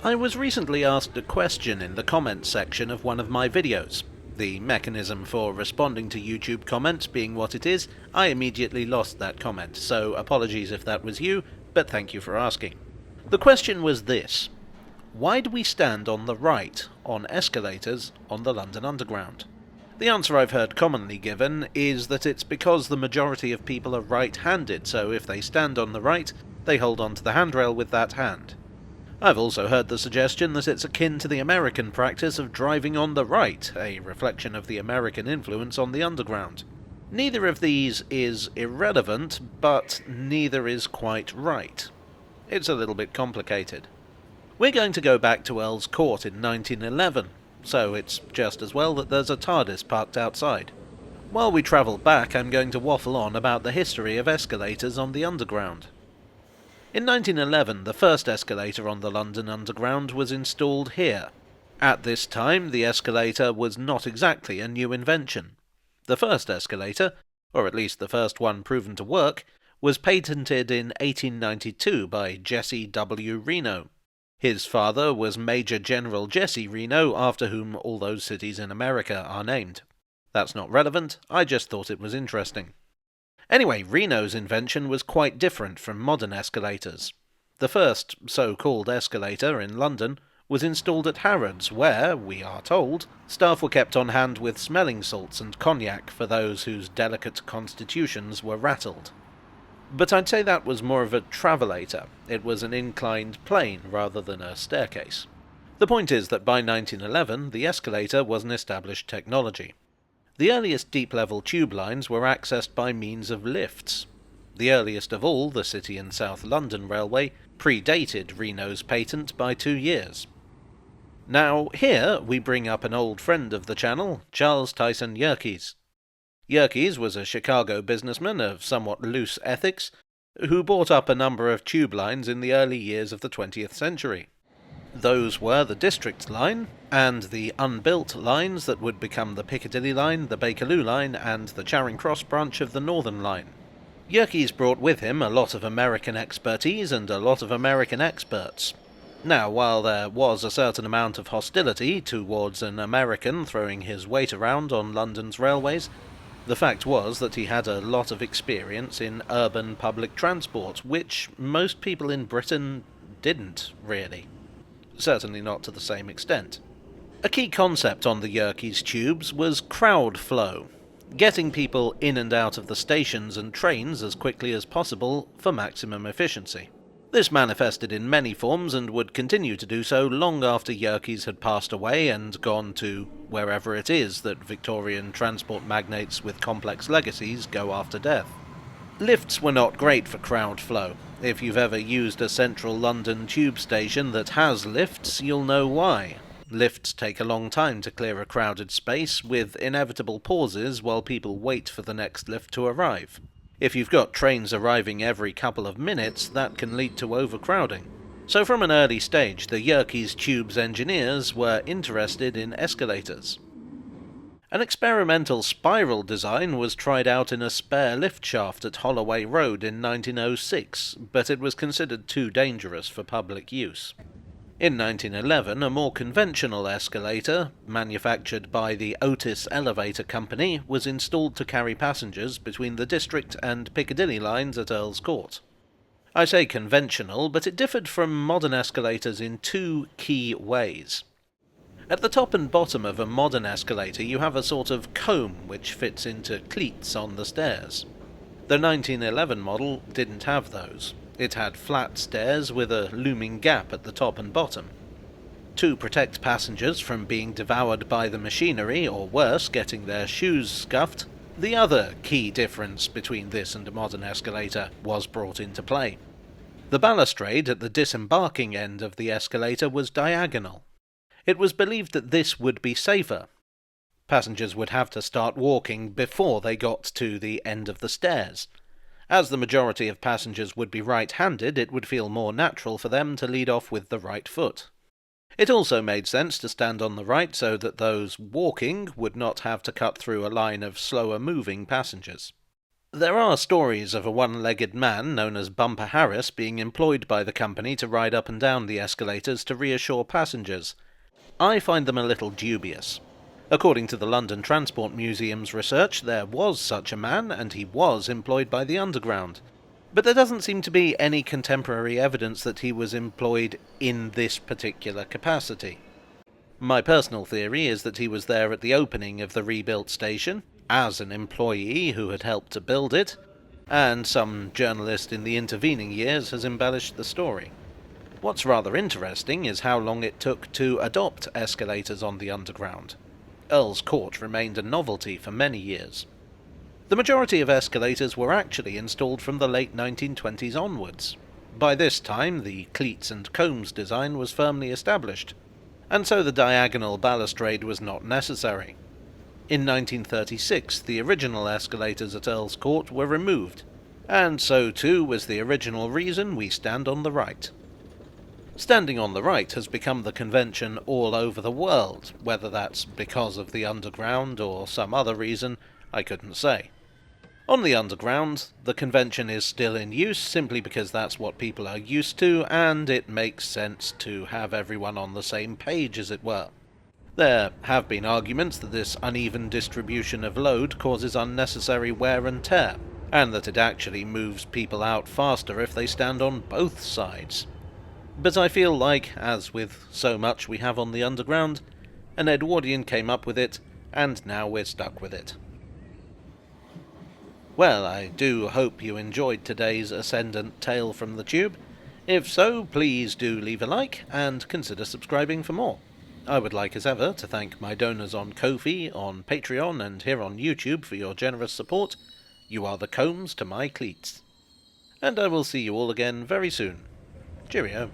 I was recently asked a question in the comments section of one of my videos. The mechanism for responding to YouTube comments being what it is, I immediately lost that comment, so apologies if that was you, but thank you for asking. The question was this: why do we stand on the right on escalators on the London Underground? The answer I've heard commonly given is that it's because the majority of people are right-handed, so if they stand on the right, they hold onto the handrail with that hand. I've also heard the suggestion that it's akin to the American practice of driving on the right, a reflection of the American influence on the Underground. Neither of these is irrelevant, but neither is quite right. It's a little bit complicated. We're going to go back to Earl's Court in 1911, so it's just as well that there's a TARDIS parked outside. While we travel back, I'm going to waffle on about the history of escalators on the Underground. In 1911, the first escalator on the London Underground was installed here. At this time, the escalator was not exactly a new invention. The first escalator, or at least the first one proven to work, was patented in 1892 by Jesse W. Reno. His father was Major General Jesse Reno, after whom all those cities in America are named. That's not relevant, I just thought it was interesting. Anyway, Reno's invention was quite different from modern escalators. The first so-called escalator in London was installed at Harrods, where, we are told, staff were kept on hand with smelling salts and cognac for those whose delicate constitutions were rattled. But I'd say that was more of a travelator. It was an inclined plane rather than a staircase. The point is that by 1911, the escalator was an established technology. The earliest deep-level tube lines were accessed by means of lifts. The earliest of all, the City and South London Railway, predated Reno's patent by 2 years. Now, here we bring up an old friend of the channel, Charles Tyson Yerkes. Yerkes was a Chicago businessman of somewhat loose ethics, who bought up a number of tube lines in the early years of the 20th century. Those were the District Line, and the unbuilt lines that would become the Piccadilly Line, the Bakerloo Line, and the Charing Cross branch of the Northern Line. Yerkes brought with him a lot of American expertise and a lot of American experts. Now, while there was a certain amount of hostility towards an American throwing his weight around on London's railways, the fact was that he had a lot of experience in urban public transport, which most people in Britain didn't, really. Certainly not to the same extent. A key concept on the Yerkes tubes was crowd flow, getting people in and out of the stations and trains as quickly as possible for maximum efficiency. This manifested in many forms and would continue to do so long after Yerkes had passed away and gone to wherever it is that Victorian transport magnates with complex legacies go after death. Lifts were not great for crowd flow. If you've ever used a central London tube station that has lifts, you'll know why. Lifts take a long time to clear a crowded space, with inevitable pauses while people wait for the next lift to arrive. If you've got trains arriving every couple of minutes, that can lead to overcrowding. So from an early stage, the Yerkes Tube's engineers were interested in escalators. An experimental spiral design was tried out in a spare lift shaft at Holloway Road in 1906, but it was considered too dangerous for public use. In 1911, a more conventional escalator, manufactured by the Otis Elevator Company, was installed to carry passengers between the District and Piccadilly lines at Earl's Court. I say conventional, but it differed from modern escalators in two key ways. At the top and bottom of a modern escalator you have a sort of comb which fits into cleats on the stairs. The 1911 model didn't have those. It had flat stairs with a looming gap at the top and bottom. To protect passengers from being devoured by the machinery, or worse, getting their shoes scuffed, the other key difference between this and a modern escalator was brought into play. The balustrade at the disembarking end of the escalator was diagonal. It was believed that this would be safer. Passengers would have to start walking before they got to the end of the stairs. As the majority of passengers would be right-handed, it would feel more natural for them to lead off with the right foot. It also made sense to stand on the right so that those walking would not have to cut through a line of slower-moving passengers. There are stories of a one-legged man known as Bumper Harris being employed by the company to ride up and down the escalators to reassure passengers. I find them a little dubious. According to the London Transport Museum's research, there was such a man, and he was employed by the Underground. But there doesn't seem to be any contemporary evidence that he was employed in this particular capacity. My personal theory is that he was there at the opening of the rebuilt station, as an employee who had helped to build it, and some journalist in the intervening years has embellished the story. What's rather interesting is how long it took to adopt escalators on the Underground. Earl's Court remained a novelty for many years. The majority of escalators were actually installed from the late 1920s onwards. By this time, the cleats and combs design was firmly established, and so the diagonal balustrade was not necessary. In 1936, the original escalators at Earl's Court were removed, and so too was the original reason we stand on the right. Standing on the right has become the convention all over the world. Whether that's because of the Underground or some other reason, I couldn't say. On the Underground, the convention is still in use simply because that's what people are used to, and it makes sense to have everyone on the same page, as it were. There have been arguments that this uneven distribution of load causes unnecessary wear and tear, and that it actually moves people out faster if they stand on both sides. But I feel like, as with so much we have on the Underground, an Edwardian came up with it, and now we're stuck with it. Well, I do hope you enjoyed today's Ascendant tale from the tube. If so, please do leave a like, and consider subscribing for more. I would like as ever to thank my donors on Ko-fi, on Patreon, and here on YouTube for your generous support. You are the combs to my cleats. And I will see you all again very soon. Cheerio.